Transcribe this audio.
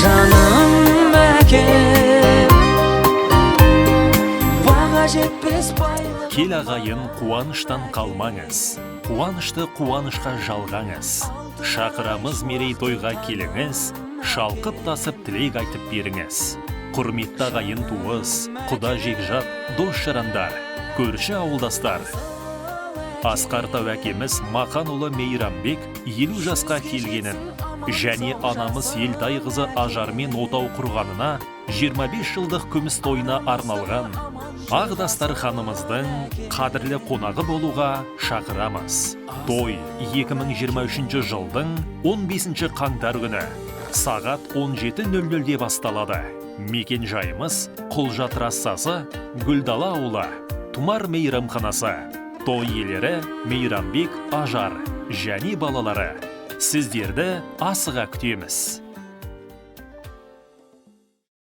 жаным әкем, баға жетпес байлық. Кел ағайын, қуаныштан қалмаңыз, қуанышты қуанышқа жалғаңыз. Шақырамыз мерейтойға келіңіз, шалқып тасып тілек айтып беріңіз. Құрметті ағайын туыс, құда жекжат, дос жарандар, көрші ауылдастар. Асқар әкеміз Мақанұлы Мейрамбек 50 жасқа келгенін, және анамыз Елтай қызы Ажармен отау құрғанына 25 жылдық күміс тойына арналған Ағдастар ханымыздың қадірлі қонағы болуға шақырамыз. Той 2023 жылдың 15 қаңтар күні сағат 17:00-де басталады. Мекен жайымыз Құлжа трассасы, Гүлдала ауылы, Тұмар мейрамханасы. Той иелері Мейрамбек, Ажар және балалары. Сіздерді асыға күтеміз.